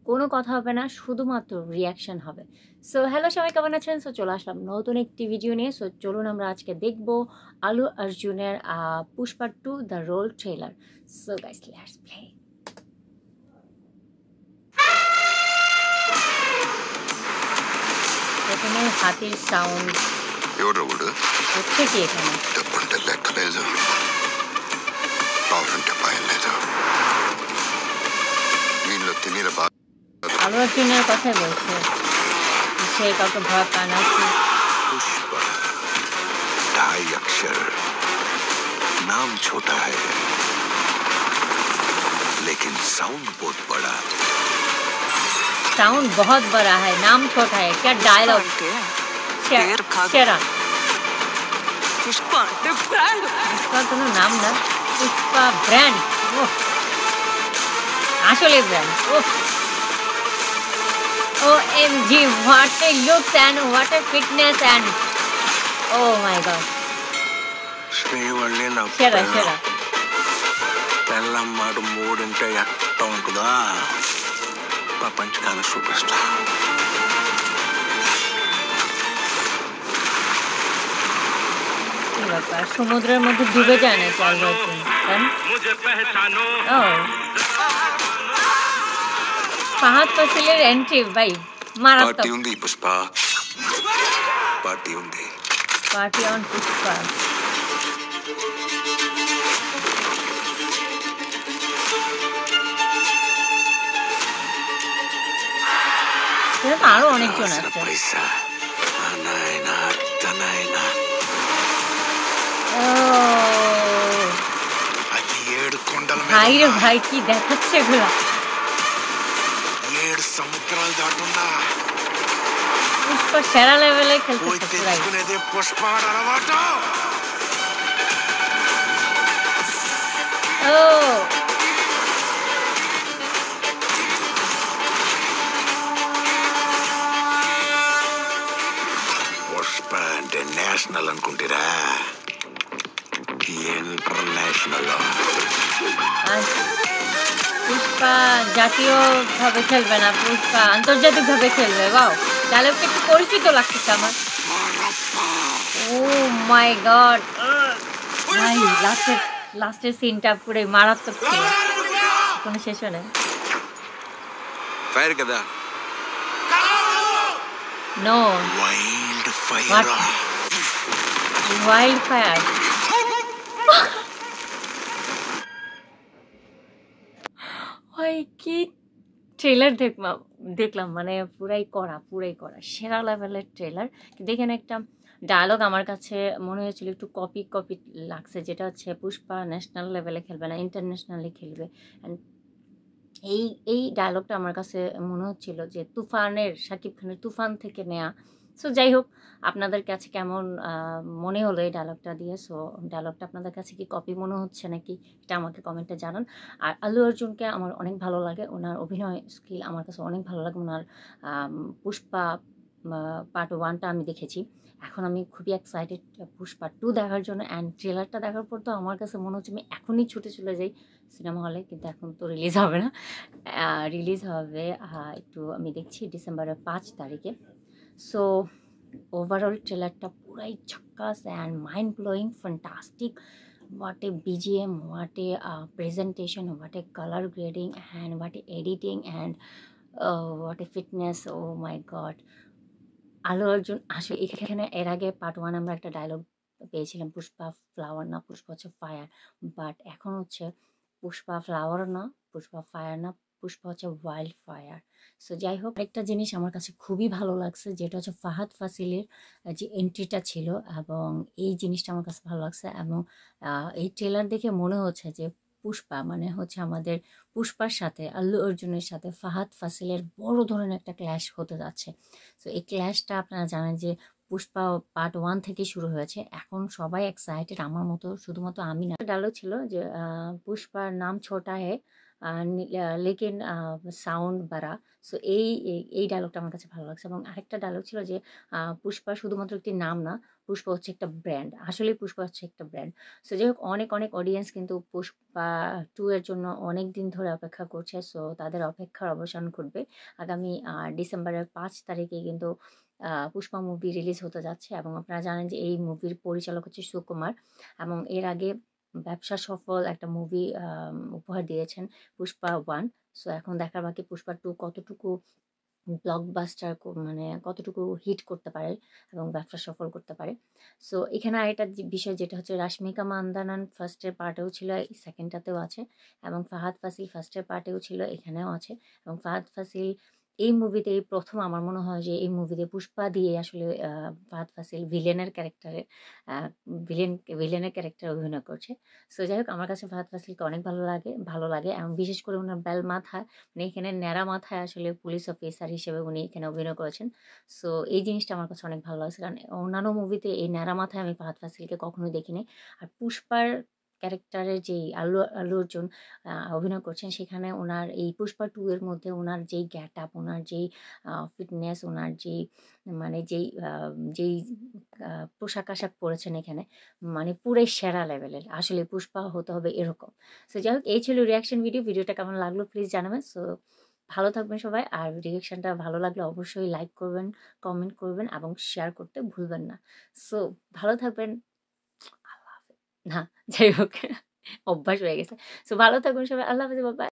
কোনো কথা হবে না, শুধুমাত্র রিয়াকশন হবে। সো হ্যালো সবাই, কেমন আছেন? সো চলে আসলাম নতুন একটি ভিডিও নিয়ে। সো চলুন আমরা আজকে দেখব আলু অর্জুনের Pushpa 2 the rule trailer. So guys, let's play. এখানে হাতির সাউন্ড হচ্ছে কি এখানে? আলু অর্জুনের কথাই বলছে, সে কাউকে ভয় পায় না। पुष्पा 2.5 अक्षर, नाम छोटा है लेकिन साउंड बहुत बड़ा। साउंड बहुत बड़ा है, नाम छोटा है। क्या डायलॉग! शेरा पुष्पा ब्रांड, पुष्पा কোনো নাম না, পুষ্পা ব্র্যান্ড। আসলে brand. OMG, what a looks and what a fitness and oh my god. శ్రీవల్లిన Shera. పెళ్ళం మాట మూడింటే ఎట్ట ఉంటుందా? ప్రపంచకాల సూపర్ స్టార్. ব্যাপার, সমুদ্রের মধ্যে ডুবে যায় না চাল ফাহাদ ফাসিলের এন্ট্রি ভাই মারাত্মক। పార్టీ ఉంది పుష్ప, పార్టీ ఉంది. Party on Pushpa. আরো অনেকজন আছে। পয়সা আনাই না টানাই না। అది 7 కొండల మీద ভাই রে ভাই, কি দেখাচ্ছে এগুলা! 7 సముద్రాలు దాటున్నా পুষ্পা সেরা লেভেলে খেলতেছে పోయి পুরাই। తెచ్చుకునేదే పుష్ప అలవాటు. ও పుష్ప అంటే నేషనల్ అనుకుంటారా? ఇంటర్నేషనల్. পুষ্পা জাতীয়ভাবে খেলবে না, পুষ্পা আন্তর্জাতিকভাবে খেলবে। ওয়াও, ডায়লগটা একটু পরিচিত লাগতেছে আমার। ও মাই গড ভাই, লাস্টের সিনটা পুরো মারাত্মক ছিল, কোনো শেষ হয় না। ఫైర్ కదా? No, wild What? Fire. Wild fire. ভাই কি ট্রেলার দেখলাম, মানে পুরাই করা সেরা লেভেলের ট্রেলার। কিন্তু এখানে একটা ডায়লগ আমার কাছে মনে হয়েছিল একটু কপি লাগছে, যেটা হচ্ছে পুষ্পা ন্যাশনাল লেভেলে খেলবে না, ইন্টারন্যাশনালি খেলবে। অ্যান্ড এই ডায়লগটা আমার কাছে মনে হচ্ছিল যে শাকিব খানের তুফান থেকে নেয়া। সো যাই হোক, আপনাদের কাছে কেমন মনে হলো এই ডায়লগটা দিয়ে? সো ডায়লগটা আপনাদের কাছে কি কপি মনে হচ্ছে নাকি, এটা আমাকে কমেন্টে জানান। আর আল্লু অর্জুনকে আমার অনেক ভালো লাগে, ওনার অভিনয় স্কিল আমার কাছে অনেক ভালো লাগে। ওনার পুষ্পা পার্ট 1টা আমি দেখেছি, এখন আমি খুবই এক্সাইটেড পুষ্পা 2 দেখার জন্য। অ্যান্ড ট্রেলারটা দেখার পর তো আমার কাছে মনে হচ্ছে আমি এখনই ছুটে চলে যাই সিনেমা হলে, কিন্তু এখন তো রিলিজ হবে না। রিলিজ হবে একটু আমি দেখছি ডিসেম্বরের 5 তারিখে। সো ওভারঅল ট্রেলারটা পুরাই ঝাক্কাস and mind blowing, fantastic. what a BGM, what a presentation, what a color grading, and what a editing, and what a fitness. Oh my god, Allu Arjun আসলে এখানে এর আগে পার্ট 1 আমরা একটা ডায়লগ পেয়েছিলাম, পুষ্পা ফ্লাওয়ার না, পুষ্পা হচ্ছে ফায়ার। বাট এখন হচ্ছে পুষ্পা ফ্লাওয়ার না, পুষ্পা ফায়ার না, পুষ্পা হচ্ছে ওয়াইল্ড ফায়ার। সো যাই হোক, একটা জিনিস আমার কাছে খুবই ভালো লাগছে, যেটা হচ্ছে ফাহাদ ফাসিলের যে এন্ট্রিটা ছিল, এবং এই জিনিসটা আমার কাছে ভালো লাগছে। এবং এই ট্রেলার দেখে মনে হচ্ছে যে পুষ্পা মানে হচ্ছে আমাদের পুষ্পার সাথে আল্লু অর্জুনের সাথে ফাহাদ ফাসিলের বড় ধরনের একটা ক্ল্যাশ হতে যাচ্ছে। সো এই ক্ল্যাশটা আপনারা জানেন যে পুষ্পা পার্ট 1 থেকে শুরু হয়েছে, এখন সবাই এক্সাইটেড আমার মতো, শুধুমাত্র আমি না। ডায়লগ ছিল যে পুষ্পার নাম ছোটা হে, লেকিন সাউন্ড বাড়া। সো এই ডায়লগটা আমার কাছে ভালো লাগছে এবং আরেকটা ডায়লগ ছিল যে পুষ্পা শুধুমাত্র একটি নাম না, পুষ্পা হচ্ছে একটা ব্র্যান্ড। আসলেই পুষ্পা হচ্ছে একটা ব্র্যান্ড। সো যাই হোক অনেক অডিয়েন্স কিন্তু পুষ্পা 2 এর জন্য অনেক দিন ধরে অপেক্ষা করছে। সো তাদের অপেক্ষার অবসান ঘটবে। আগামী ডিসেম্বরের ৫ তারিখে কিন্তু পুষ্পা মুভি রিলিজ হতে যাচ্ছে এবং আপনারা জানেন যে এই মুভির পরিচালক হচ্ছে সুকুমার এবং এর আগে ব্যবসা সফল একটা মুভি উপহার দিয়েছেন পুষ্পা 1। সো এখন দেখার বাকি পুষ্পা 2 কতটুকু ব্লকবাস্টার মানে কতটুকু হিট করতে পারে এবং ব্যবসা সফল করতে পারে। সো এখানে আরেকটা বিষয় যেটা হচ্ছে রাশমিকা মান্দানান ফার্স্টের পার্টেও ছিল, সেকেন্ডটাতেও আছে এবং ফাহাদ ফাসিল ফার্স্টের পার্টেও ছিল, এখানেও আছে এবং ফাহাদ ফাসিল এই মুভিতে এই প্রথম আমার মনে হয় যে এই মুভিতে পুষ্পা দিয়ে আসলে ফাহাদ ফাসিল ভিলেনের ক্যারেক্টারে ভিলেন ভিলেনের ক্যারেক্টারে অভিনয় করছে। সো যাই হোক আমার কাছে ফাহাদ ফাসিলকে অনেক ভালো লাগে এবং বিশেষ করে ওনার বেল মাথা মানে এখানে ন্যাড়া মাথায় আসলে পুলিশ অফিসার হিসেবে উনি এখানে অভিনয় করেছেন। সো এই জিনিসটা আমার কাছে অনেক ভালো লাগছে। কারণ অন্যান্য মুভিতে এই ন্যাড়া মাথায় আমি ফাহাদ ফাসিলকে কখনোই দেখিনি। আর পুষ্পার ক্যারেক্টারের যেই আল্লু অর্জুন অভিনয় করছেন সেখানে ওনার এই পুষ্পা 2 এর মধ্যে ওনার যেই গেটআপ, ওনার যেই ফিটনেস, ওনার যেই মানে যেই পোশাক-আশাক পরেছেন এখানে মানে পুরাই সেরা লেভেলের। আসলে পুষ্পা হতে হবে এরকম। সো যাই হোক এই ছিল রিঅ্যাকশন ভিডিও। ভিডিওটা কেমন লাগলো প্লিজ জানাবেন। সো ভালো থাকবেন সবাই। আর রিঅ্যাকশনটা ভালো লাগলে অবশ্যই লাইক করবেন, কমেন্ট করবেন এবং শেয়ার করতে ভুলবেন না। সো ভালো থাকবেন। আল্লাহ হাফেজ। না, যাই হোক অভ্যাস হয়ে গেছে। সো ভালো থাকবেন সবাই। আল্লাহ হাফেজ। Bye, by.